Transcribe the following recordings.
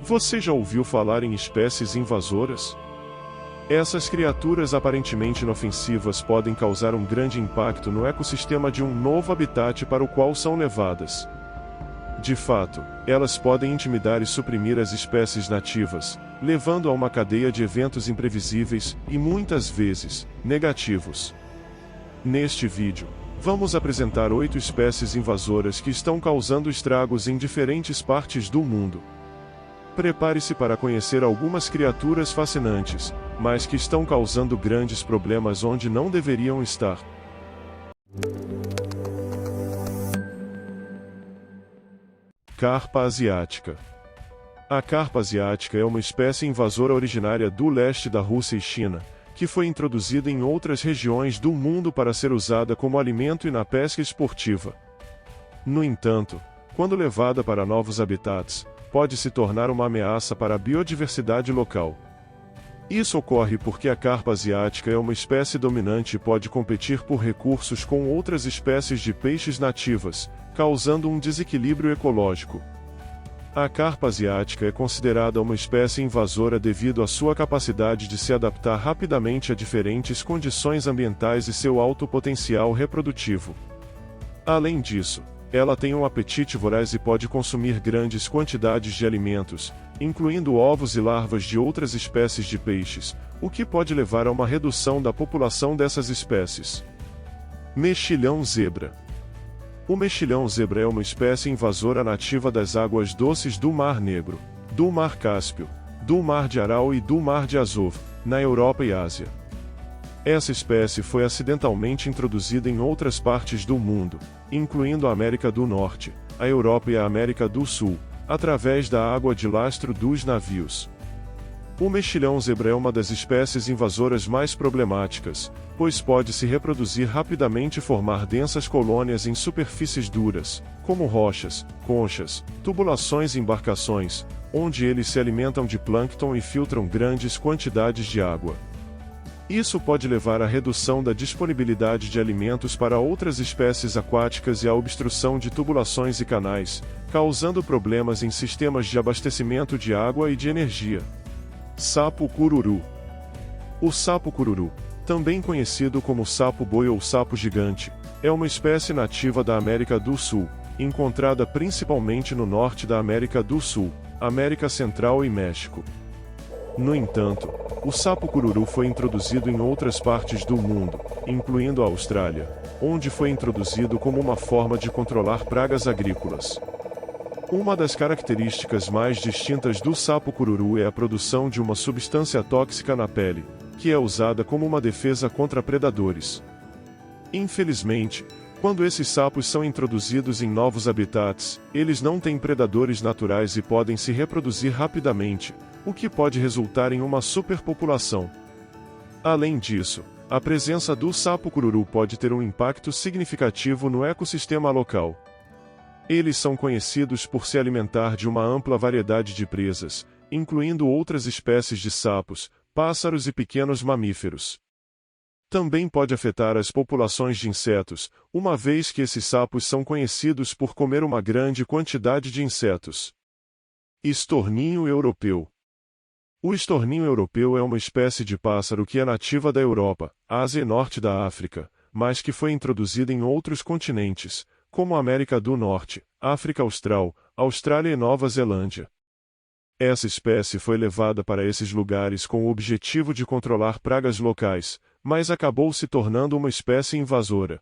Você já ouviu falar em espécies invasoras? Essas criaturas aparentemente inofensivas podem causar um grande impacto no ecossistema de um novo habitat para o qual são levadas. De fato, elas podem intimidar e suprimir as espécies nativas, levando a uma cadeia de eventos imprevisíveis e, muitas vezes, negativos. Neste vídeo, vamos apresentar 8 espécies invasoras que estão causando estragos em diferentes partes do mundo. Prepare-se para conhecer algumas criaturas fascinantes, mas que estão causando grandes problemas onde não deveriam estar. Carpa asiática. A carpa asiática é uma espécie invasora originária do leste da Rússia e China, que foi introduzida em outras regiões do mundo para ser usada como alimento e na pesca esportiva. No entanto, quando levada para novos habitats, pode se tornar uma ameaça para a biodiversidade local. Isso ocorre porque a carpa asiática é uma espécie dominante e pode competir por recursos com outras espécies de peixes nativas, causando um desequilíbrio ecológico. A carpa asiática é considerada uma espécie invasora devido à sua capacidade de se adaptar rapidamente a diferentes condições ambientais e seu alto potencial reprodutivo. Além disso, ela tem um apetite voraz e pode consumir grandes quantidades de alimentos, incluindo ovos e larvas de outras espécies de peixes, o que pode levar a uma redução da população dessas espécies. Mexilhão zebra. O mexilhão zebra é uma espécie invasora nativa das águas doces do Mar Negro, do Mar Cáspio, do Mar de Aral e do Mar de Azov, na Europa e Ásia. Essa espécie foi acidentalmente introduzida em outras partes do mundo, incluindo a América do Norte, a Europa e a América do Sul, através da água de lastro dos navios. O mexilhão zebra é uma das espécies invasoras mais problemáticas, pois pode se reproduzir rapidamente e formar densas colônias em superfícies duras, como rochas, conchas, tubulações e embarcações, onde eles se alimentam de plâncton e filtram grandes quantidades de água. Isso pode levar à redução da disponibilidade de alimentos para outras espécies aquáticas e à obstrução de tubulações e canais, causando problemas em sistemas de abastecimento de água e de energia. Sapo cururu. O sapo cururu, também conhecido como sapo-boi ou sapo gigante, é uma espécie nativa da América do Sul, encontrada principalmente no norte da América do Sul, América Central e México. No entanto, o sapo cururu foi introduzido em outras partes do mundo, incluindo a Austrália, onde foi introduzido como uma forma de controlar pragas agrícolas. Uma das características mais distintas do sapo cururu é a produção de uma substância tóxica na pele, que é usada como uma defesa contra predadores. Infelizmente, quando esses sapos são introduzidos em novos habitats, eles não têm predadores naturais e podem se reproduzir rapidamente, o que pode resultar em uma superpopulação. Além disso, a presença do sapo cururu pode ter um impacto significativo no ecossistema local. Eles são conhecidos por se alimentar de uma ampla variedade de presas, incluindo outras espécies de sapos, pássaros e pequenos mamíferos. Também pode afetar as populações de insetos, uma vez que esses sapos são conhecidos por comer uma grande quantidade de insetos. Estorninho europeu. O estorninho europeu é uma espécie de pássaro que é nativa da Europa, Ásia e Norte da África, mas que foi introduzida em outros continentes, como a América do Norte, África Austral, Austrália e Nova Zelândia. Essa espécie foi levada para esses lugares com o objetivo de controlar pragas locais, mas acabou se tornando uma espécie invasora.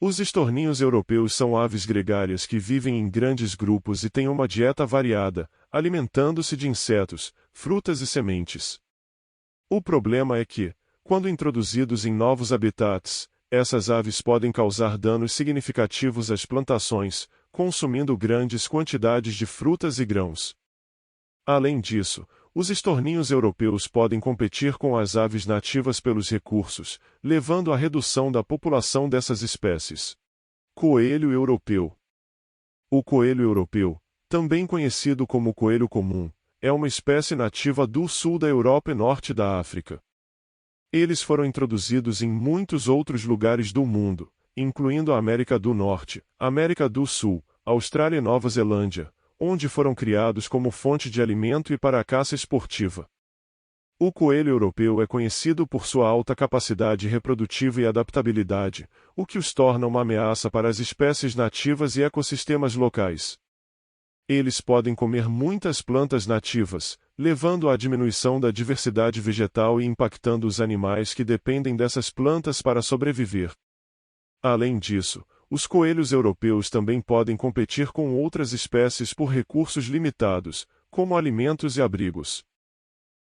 Os estorninhos europeus são aves gregárias que vivem em grandes grupos e têm uma dieta variada, alimentando-se de insetos, frutas e sementes. O problema é que, quando introduzidos em novos habitats, essas aves podem causar danos significativos às plantações, consumindo grandes quantidades de frutas e grãos. Além disso, os estorninhos europeus podem competir com as aves nativas pelos recursos, levando à redução da população dessas espécies. Coelho europeu. O coelho europeu, também conhecido como coelho comum, é uma espécie nativa do sul da Europa e norte da África. Eles foram introduzidos em muitos outros lugares do mundo, incluindo a América do Norte, América do Sul, Austrália e Nova Zelândia, onde foram criados como fonte de alimento e para a caça esportiva. O coelho europeu é conhecido por sua alta capacidade reprodutiva e adaptabilidade, o que os torna uma ameaça para as espécies nativas e ecossistemas locais. Eles podem comer muitas plantas nativas, levando à diminuição da diversidade vegetal e impactando os animais que dependem dessas plantas para sobreviver. Além disso, os coelhos europeus também podem competir com outras espécies por recursos limitados, como alimentos e abrigos.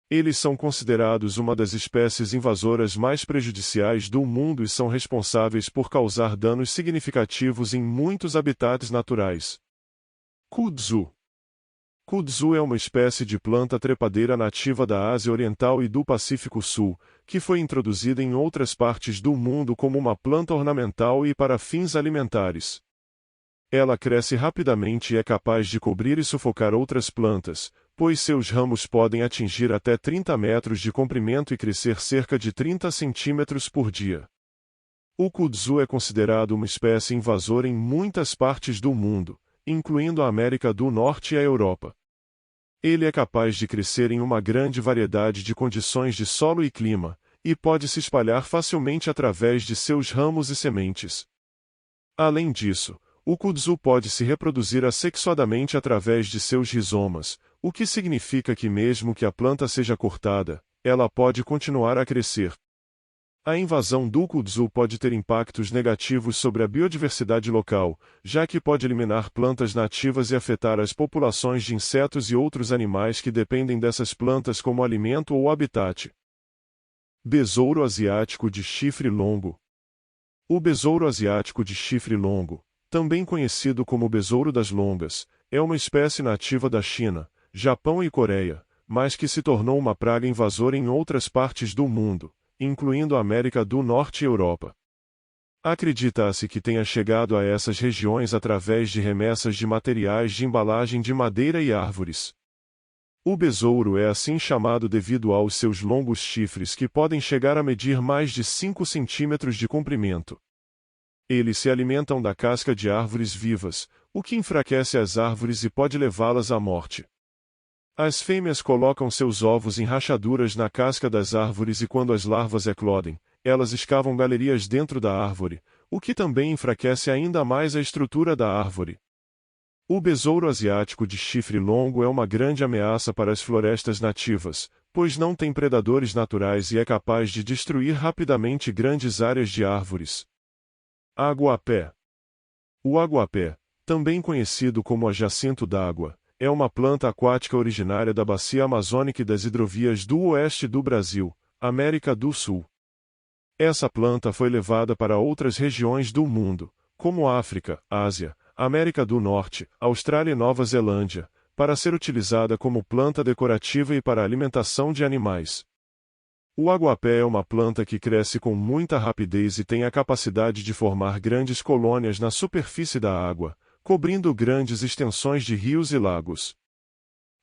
Eles são considerados uma das espécies invasoras mais prejudiciais do mundo e são responsáveis por causar danos significativos em muitos habitats naturais. Kudzu. Kudzu é uma espécie de planta trepadeira nativa da Ásia Oriental e do Pacífico Sul, que foi introduzida em outras partes do mundo como uma planta ornamental e para fins alimentares. Ela cresce rapidamente e é capaz de cobrir e sufocar outras plantas, pois seus ramos podem atingir até 30 metros de comprimento e crescer cerca de 30 centímetros por dia. O kudzu é considerado uma espécie invasora em muitas partes do mundo, incluindo a América do Norte e a Europa. Ele é capaz de crescer em uma grande variedade de condições de solo e clima, e pode se espalhar facilmente através de seus ramos e sementes. Além disso, o kudzu pode se reproduzir assexuadamente através de seus rizomas, o que significa que mesmo que a planta seja cortada, ela pode continuar a crescer. A invasão do kudzu pode ter impactos negativos sobre a biodiversidade local, já que pode eliminar plantas nativas e afetar as populações de insetos e outros animais que dependem dessas plantas como alimento ou habitat. Besouro asiático de chifre longo. O besouro asiático de chifre longo, também conhecido como besouro das longas, é uma espécie nativa da China, Japão e Coreia, mas que se tornou uma praga invasora em outras partes do mundo, incluindo a América do Norte e Europa. Acredita-se que tenha chegado a essas regiões através de remessas de materiais de embalagem de madeira e árvores. O besouro é assim chamado devido aos seus longos chifres que podem chegar a medir mais de 5 centímetros de comprimento. Eles se alimentam da casca de árvores vivas, o que enfraquece as árvores e pode levá-las à morte. As fêmeas colocam seus ovos em rachaduras na casca das árvores e quando as larvas eclodem, elas escavam galerias dentro da árvore, o que também enfraquece ainda mais a estrutura da árvore. O besouro asiático de chifre longo é uma grande ameaça para as florestas nativas, pois não tem predadores naturais e é capaz de destruir rapidamente grandes áreas de árvores. Aguapé. O aguapé, também conhecido como a jacinto d'água, é uma planta aquática originária da bacia amazônica e das hidrovias do oeste do Brasil, América do Sul. Essa planta foi levada para outras regiões do mundo, como África, Ásia, América do Norte, Austrália e Nova Zelândia, para ser utilizada como planta decorativa e para a alimentação de animais. O aguapé é uma planta que cresce com muita rapidez e tem a capacidade de formar grandes colônias na superfície da água, cobrindo grandes extensões de rios e lagos.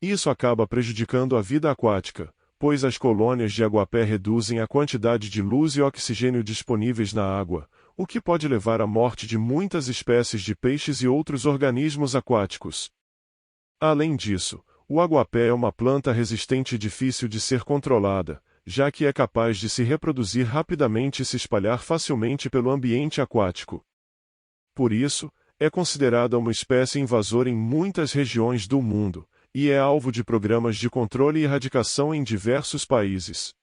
Isso acaba prejudicando a vida aquática, pois as colônias de aguapé reduzem a quantidade de luz e oxigênio disponíveis na água, o que pode levar à morte de muitas espécies de peixes e outros organismos aquáticos. Além disso, o aguapé é uma planta resistente e difícil de ser controlada, já que é capaz de se reproduzir rapidamente e se espalhar facilmente pelo ambiente aquático. Por isso, é considerada uma espécie invasora em muitas regiões do mundo, e é alvo de programas de controle e erradicação em diversos países.